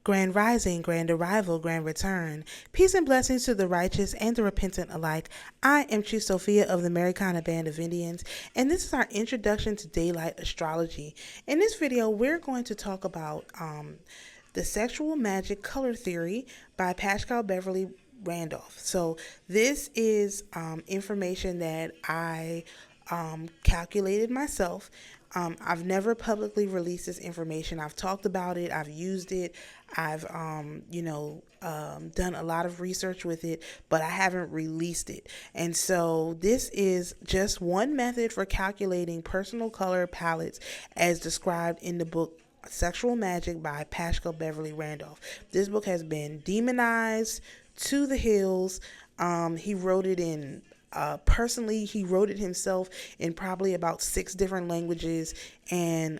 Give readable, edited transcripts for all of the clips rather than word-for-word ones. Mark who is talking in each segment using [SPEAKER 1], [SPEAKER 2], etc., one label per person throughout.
[SPEAKER 1] Grand rising, grand arrival, grand return. Peace and blessings to the righteous and the repentant alike. I am Chief Sophia of the AMARUKHAN Band of Indians, and this is our introduction to daylight astrology. In this video, we're going to talk about the sexual magic color theory by Paschal, Beverly, Randolph. So this is information that I calculated myself. I've never publicly released this information. I've talked about it. I've used it. I've, done a lot of research with it, but I haven't released it. And so this is just one method for calculating personal color palettes as described in the book Sexual Magic by Paschal Beverly Randolph. This book has been demonized to the hills. He wrote it in personally, he wrote it himself in probably about 6 different languages, and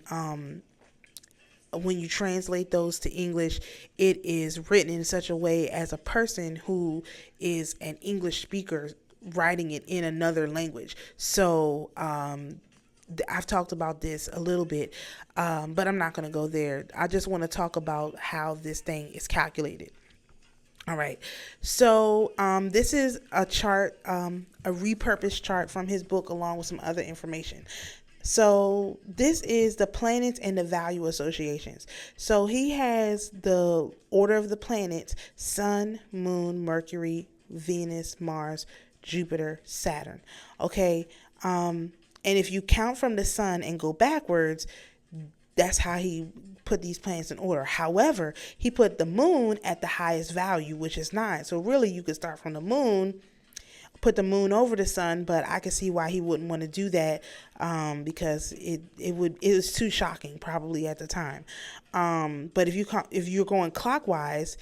[SPEAKER 1] when you translate those to English, it is written in such a way as a person who is an English speaker writing it in another language. So I've talked about this a little bit, but I'm not going to go there. I just want to talk about how this thing is calculated. All right, so this is a chart, a repurposed chart from his book along with some other information. So this is the planets and the value associations. So he has the order of the planets: Sun, Moon, Mercury, Venus, Mars, Jupiter, Saturn. Okay, and if you count from the Sun and go backwards, that's how he put these planets in order. However, he put the moon at the highest value, which is 9. So really, you could start from the moon, put the moon over the sun, but I can see why he wouldn't want to do that, because it was too shocking probably at the time. But if you're going clockwise,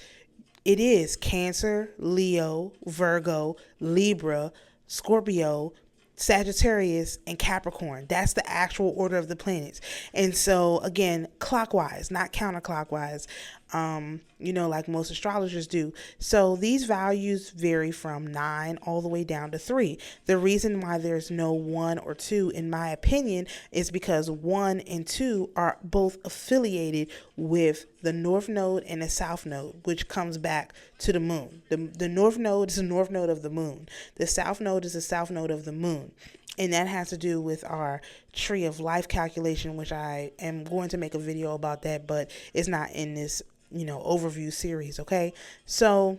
[SPEAKER 1] it is Cancer, Leo, Virgo, Libra, Scorpio, Sagittarius, and Capricorn. That's the actual order of the planets. And so again, clockwise, not counterclockwise, like most astrologers do. So these values vary from 9 all the way down to 3. The reason why there's no 1 or 2, in my opinion, is because 1 and 2 are both affiliated with the North Node and the South Node, which comes back to the moon. The North Node is the North Node of the moon. The South Node is the South Node of the moon. And that has to do with our tree of life calculation, which I am going to make a video about that, but it's not in this, overview series. Okay. So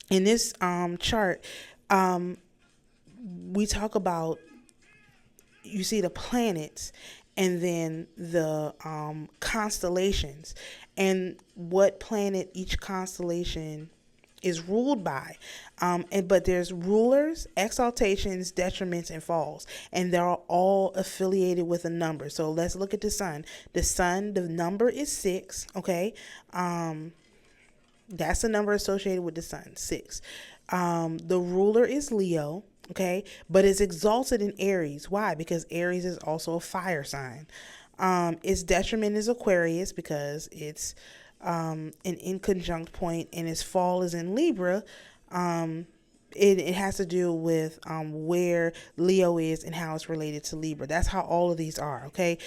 [SPEAKER 1] in this chart, we talk about, you see the planets and then the constellations and what planet each constellation is ruled by, but there's rulers, exaltations, detriments, and falls, and they're all affiliated with a number. So let's look at the sun. The number is 6. Okay, that's the number associated with the sun, 6. The ruler is Leo. Okay, but it's exalted in Aries. Why? Because Aries is also a fire sign. Its detriment is Aquarius because it's an inconjunct point, and its fall is in Libra. It has to do with where Leo is and how it's related to Libra. That's how all of these are, okay?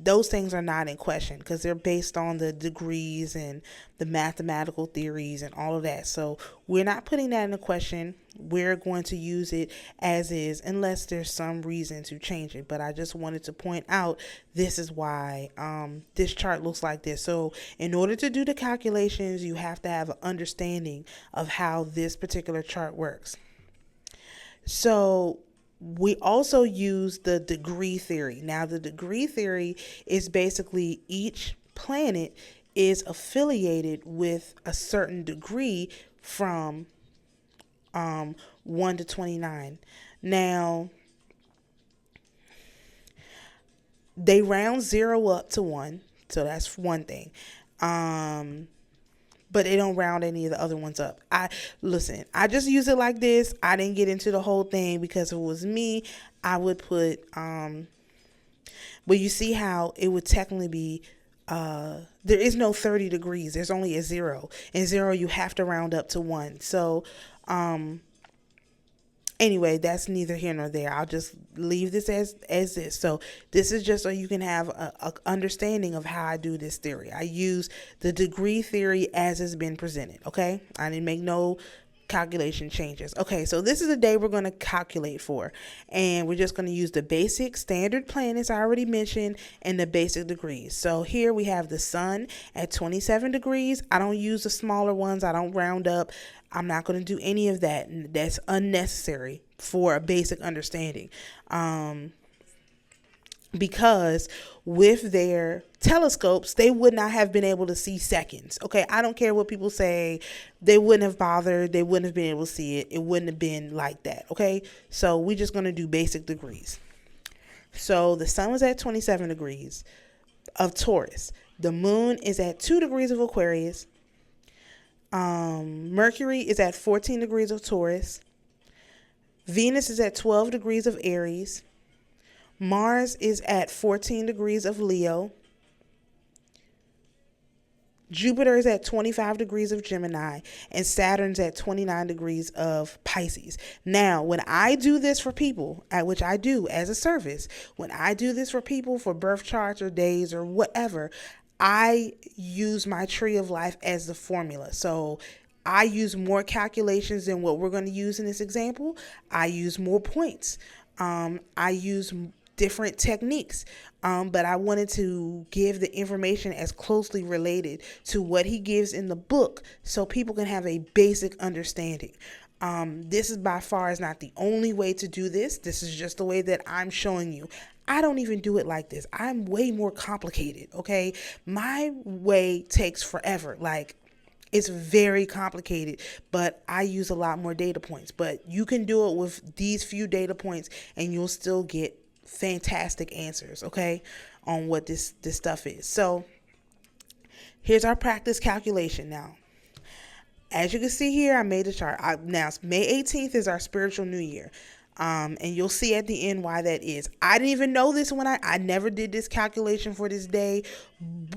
[SPEAKER 1] Those things are not in question because they're based on the degrees and the mathematical theories and all of that. So we're not putting that into question. We're going to use it as is unless there's some reason to change it. But I just wanted to point out this is why this chart looks like this. So in order to do the calculations, you have to have an understanding of how this particular chart works. So we also use the degree theory. Now, the degree theory is basically each planet is affiliated with a certain degree from 1 to 29. Now, they round 0 up to 1, so that's one thing. But they don't round any of the other ones up. I just use it like this. I didn't get into the whole thing because if it was me, I would put, but you see how it would technically be, there is no 30 degrees. There's only a 0. And 0, you have to round up to 1. So, Anyway, that's neither here nor there. I'll just leave this as this. So this is just so you can have a understanding of how I do this theory. I use the degree theory as it's been presented. Okay, I didn't make no calculation changes. Okay, so this is the day we're going to calculate for, and we're just going to use the basic standard planets I already mentioned and the basic degrees. So here we have the sun at 27 degrees. I don't use the smaller ones. I don't round up. I'm not going to do any of that. That's unnecessary for a basic understanding. Because with their telescopes, they would not have been able to see seconds. Okay, I don't care what people say. They wouldn't have bothered. They wouldn't have been able to see it. It wouldn't have been like that. Okay, so we're just going to do basic degrees. So the sun was at 27 degrees of Taurus. The moon is at 2 degrees of Aquarius. Mercury is at 14 degrees of Taurus. Venus is at 12 degrees of Aries. Mars is at 14 degrees of Leo. Jupiter is at 25 degrees of Gemini, and Saturn's at 29 degrees of Pisces. Now, when I do this for people, which I do as a service, when I do this for people for birth charts or days or whatever, I use my tree of life as the formula. So I use more calculations than what we're going to use in this example. I use more points. I use different techniques, but I wanted to give the information as closely related to what he gives in the book so people can have a basic understanding. This is by far is not the only way to do this. This is just the way that I'm showing you. I don't even do it like this. I'm way more complicated, okay? My way takes forever. Like, it's very complicated, but I use a lot more data points. But you can do it with these few data points and you'll still get fantastic answers, okay, on what this stuff is. So here's our practice calculation now. As you can see here, I made a chart. Now, May 18th is our spiritual new year. And you'll see at the end why that is. I didn't even know this when I never did this calculation for this day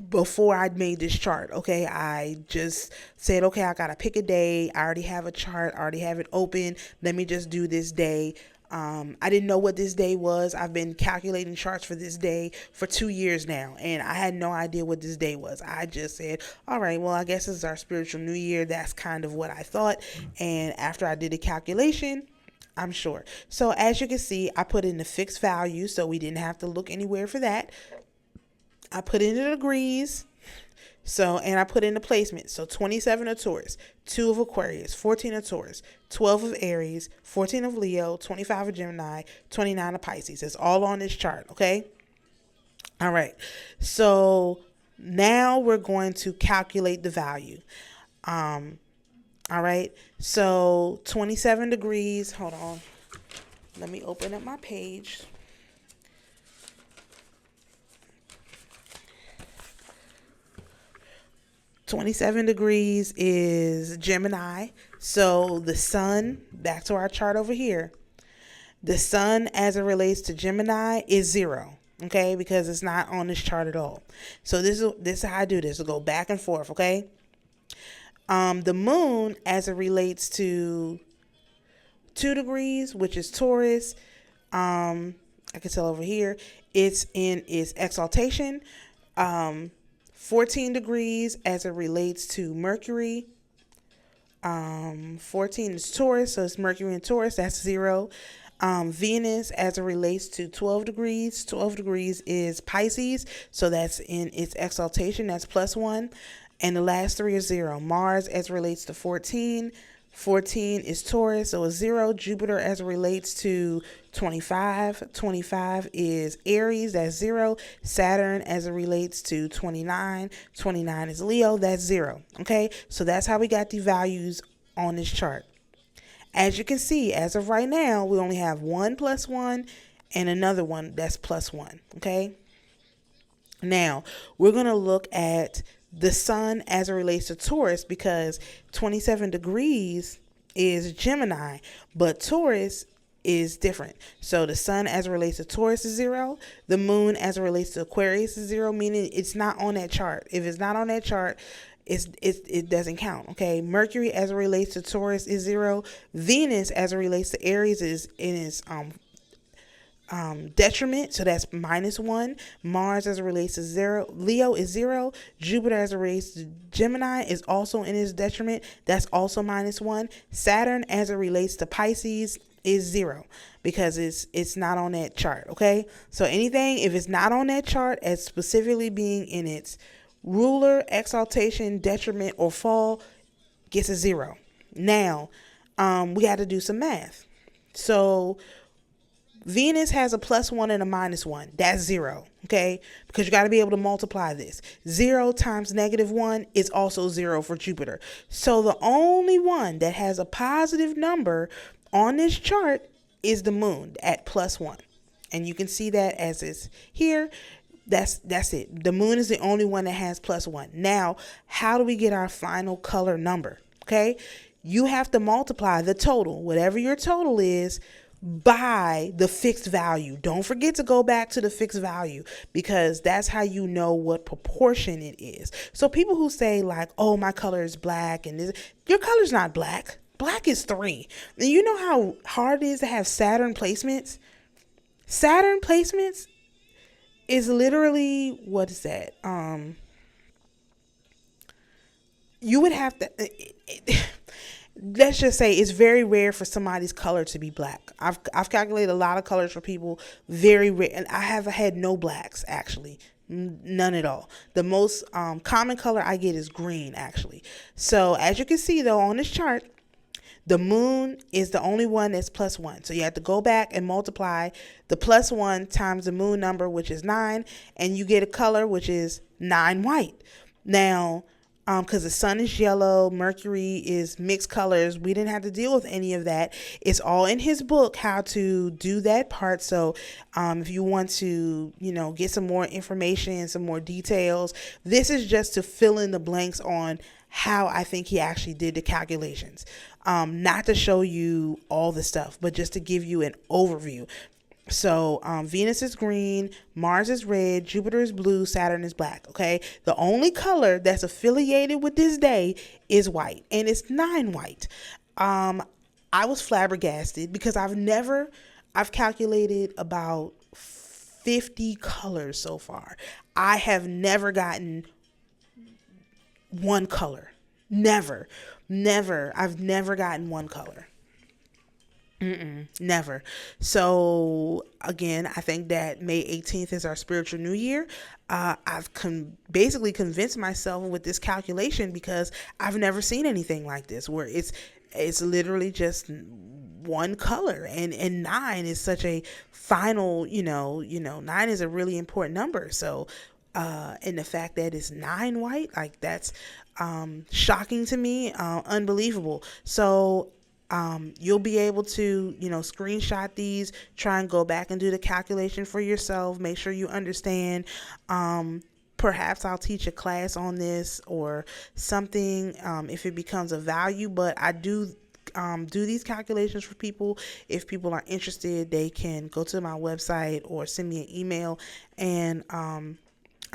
[SPEAKER 1] before I made this chart. Okay, I just said, okay, I gotta pick a day. I already have a chart. I already have it open. Let me just do this day. I didn't know what this day was. I've been calculating charts for this day for 2 years now, and I had no idea what this day was. I just said, all right, well, I guess this is our spiritual new year. That's kind of what I thought. And after I did the calculation, I'm sure. So as you can see, I put in the fixed value, so we didn't have to look anywhere for that. I put in the degrees. And I put in the placement. So 27 of Taurus, 2 of Aquarius, 14 of Taurus, 12 of Aries, 14 of Leo, 25 of Gemini, 29 of Pisces. It's all on this chart, okay? All right. So now we're going to calculate the value. All right. So 27 degrees. Hold on. Let me open up my page. .27 degrees is Gemini. So the sun, back to our chart over here, the sun as it relates to Gemini is 0, okay, because it's not on this chart at all. So this is how I do this. It'll go back and forth, okay. The moon as it relates to 2 degrees, which is Taurus, I can tell over here, it's in its exaltation. 14 degrees as it relates to Mercury. 14 is Taurus, so it's Mercury and Taurus, that's 0. Venus as it relates to 12 degrees. 12 degrees is Pisces, so that's in its exaltation, that's +1. And the last 3 is 0. Mars as it relates to 14. 14 is Taurus, so it's 0. Jupiter as it relates to 25. 25 is Aries, that's 0. Saturn as it relates to 29. 29 is Leo, that's 0. Okay, so that's how we got the values on this chart. As you can see, as of right now, we only have 1 + 1 and another one that's +1. Okay, now we're going to look at the sun as it relates to Taurus, because 27 degrees is Gemini, but Taurus is different. So the sun as it relates to Taurus is 0. The moon as it relates to Aquarius is 0, meaning it's not on that chart. If it's not on that chart, it doesn't count. Okay, Mercury as it relates to Taurus is 0. Venus as it relates to Aries is in its detriment, so that's -1. Mars as it relates to 0, Leo is 0. Jupiter as it relates to Gemini is also in its detriment, that's also -1. Saturn as it relates to Pisces is 0 because it's not on that chart. Okay, so anything if it's not on that chart as specifically being in its ruler, exaltation, detriment, or fall, gets a 0. Now we got to do some math. So Venus has a +1 and a -1. That's 0. Okay, because you got to be able to multiply this. 0 times -1 is also 0 for Jupiter. So the only one that has a positive number on this chart is the moon at +1, and you can see that as it's here. That's it. The moon is the only one that has +1. Now, how do we get our final color number? Okay, you have to multiply the total, whatever your total is, by the fixed value. Don't forget to go back to the fixed value, because that's how you know what proportion it is. So people who say like, oh, my color is black, and this, your color's not black. Black is 3. And you know how hard it is to have Saturn placements? Saturn placements is literally, what is that? You would have to, let's just say it's very rare for somebody's color to be black. I've calculated a lot of colors for people, very rare, and I have had no blacks actually, none at all. The most common color I get is green actually. So as you can see though on this chart, the moon is the only one that's +1. So you have to go back and multiply the +1 times the moon number, which is 9, and you get a color which is 9 white. Now, because the sun is yellow, Mercury is mixed colors, we didn't have to deal with any of that. It's all in his book how to do that part. So if you want to, get some more information, some more details, this is just to fill in the blanks on how I think he actually did the calculations. Not to show you all the stuff, but just to give you an overview. So Venus is green, Mars is red, Jupiter is blue, Saturn is black. Okay, the only color that's affiliated with this day is white, and it's 9 white. I was flabbergasted because I've calculated about 50 colors so far. I have never gotten one color. Never. I've never gotten one color. Never. So again, I think that May 18th is our spiritual new year. I've basically convinced myself with this calculation because I've never seen anything like this where it's literally just one color, and 9 is such a final, 9 is a really important number. So and the fact that it's 9 white, like that's shocking to me, unbelievable. So you'll be able to, screenshot these, try and go back and do the calculation for yourself. Make sure you understand. Perhaps I'll teach a class on this or something if it becomes a value, but I do these calculations for people. If people are interested, they can go to my website or send me an email, and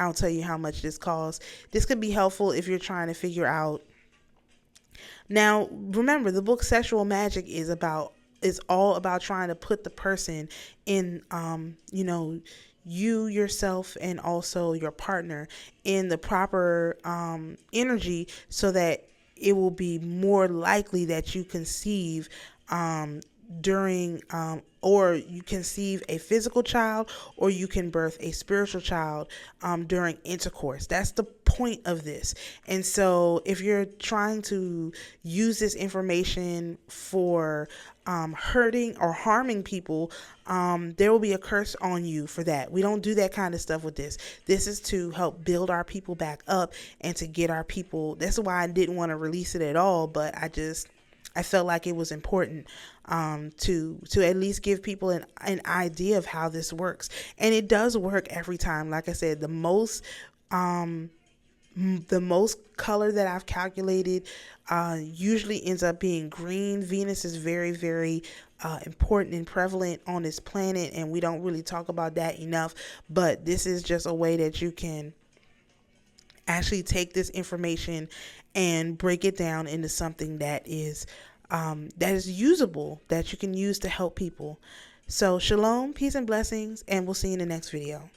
[SPEAKER 1] I'll tell you how much this costs. This could be helpful if you're trying to figure out. Now, remember, the book Sexual Magic is all about trying to put the person in, you, yourself, and also your partner in the proper energy so that it will be more likely that you conceive during or you conceive a physical child, or you can birth a spiritual child during intercourse. That's the point of this. And so if you're trying to use this information for hurting or harming people, there will be a curse on you for that. We don't do that kind of stuff with this. This is to help build our people back up and to get our people. That's why I didn't want to release it at all, but I felt like it was important to at least give people an idea of how this works. And it does work every time. Like I said, the most color that I've calculated usually ends up being green. Venus is very, very important and prevalent on this planet, and we don't really talk about that enough. But this is just a way that you can actually take this information and break it down into something that is usable, that you can use to help people. So shalom, peace and blessings, and we'll see you in the next video.